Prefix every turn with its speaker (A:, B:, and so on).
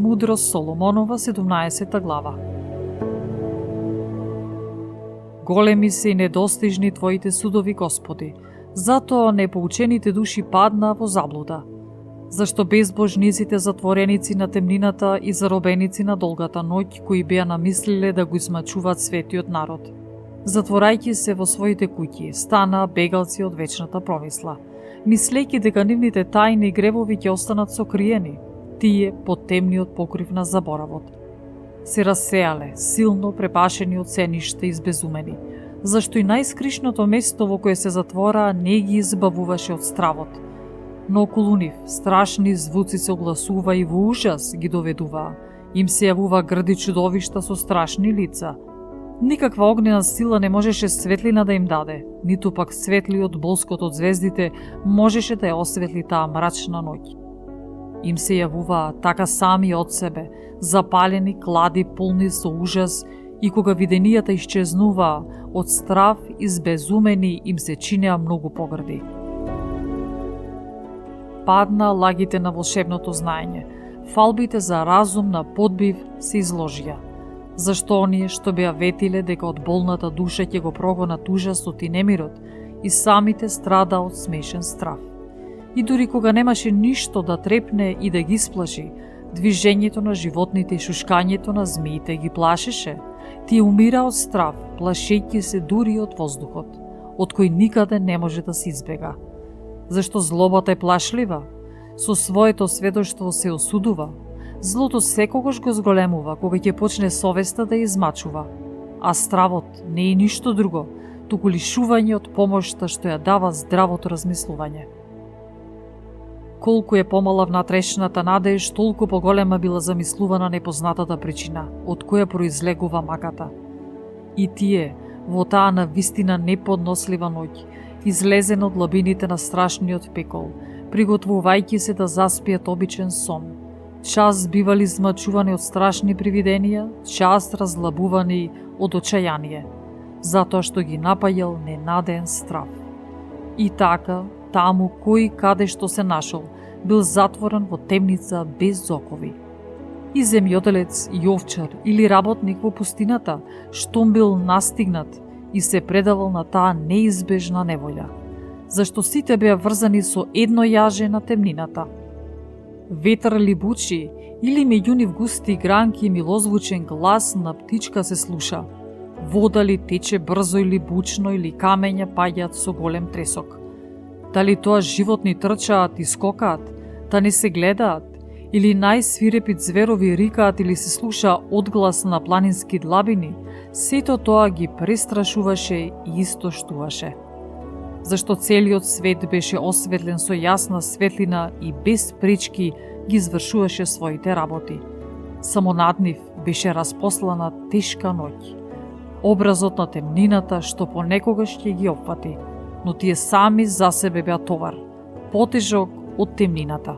A: Мудрост Соломонова, 17 глава. Големи се и недостижни Твоите судови, Господи, затоа непоучените души паднаа во заблуда. Зашто безбожниците затвореници на темнината и заробеници на долгата ноќ, кои беа намислиле да го измачуваат светиот народ. Затворајќи се во своите куќи, станаа бегалци од вечната промисла, мислејќи дека нивните тајни гревови ќе останат сокриени, тие под темниот покрив на заборавот. Се рассеале, силно препашени од сениште избезумени, зашто и најскришното место во кое се затвораа не ги избавуваше од стравот. Но околу нив страшни звуци се огласува и во ужас ги доведуваа. Им се јавува грди чудовишта со страшни лица. Никаква огнена сила не можеше светлина да им даде, ниту пак светлиот блскот од звездите можеше да ја осветли таа мрачна ноќ. Им се јавуваа така сами од себе, запалени клади полни со ужас, и кога виденијата исчезнуваа, од страв избезумени им се чинеа многу погрди. Падна лагите на волшебното знаење, фалбите за разум на подбив се изложија. Зашто оние што беа ветиле дека од болната душа ќе го прогонат ужасот и немирот, и самите страда од смешен страв. И дури кога немаше ништо да трепне и да ги сплаши, движењето на животните и шушкањето на змиите ги плашеше, тие умира од страв, плашејќи се дури од воздухот, од кој никаде не може да се избега. Зашто злобата е плашлива, со своето сведоштво се осудува, злото секогаш го зголемува кога ќе почне совеста да ја измачува, а стравот не е ништо друго, туку лишување од помошта што ја дава здравото размислување. Колку е помала внатрешната надеж, толку поголема била замислувана непознатата причина, од која произлегува маката. И тие, во таа навистина неподнослива ноќ, излезен од лабините на страшниот пекол, приготвувајќи се да заспијат обичен сон. Час бивали измачувани од страшни привиденија, час разлабувани од очајание, затоа што ги напаѓал ненадеен страв. И така, таму кој каде што се нашол, бил затворен во темница без окови. И земјоделец, и овчар или работник во пустината, штом бил настигнат и се предавал на таа неизбежна неволја, зашто сите беа врзани со едно јаже на темнината. Ветар ли бучи, или меѓу нив густи гранки и милозвучен глас на птичка се слуша. Вода ли тече брзо или бучно, или камења паѓаат со голем тресок. Дали тоа животни трчаат и скокаат, да не се гледаат, или најсвирепит зверови рикаат или се слуша одглас на планински длабини, сето тоа ги престрашуваше и истоштуваше. Зашто целиот свет беше осветлен со јасна светлина и без пречки ги извршуваше своите работи. Само над нив беше распослана тешка ноќ, образот на темнината што понекогаш ќе ги опфати, но тие сами за себе беа товар, потежок од темнината.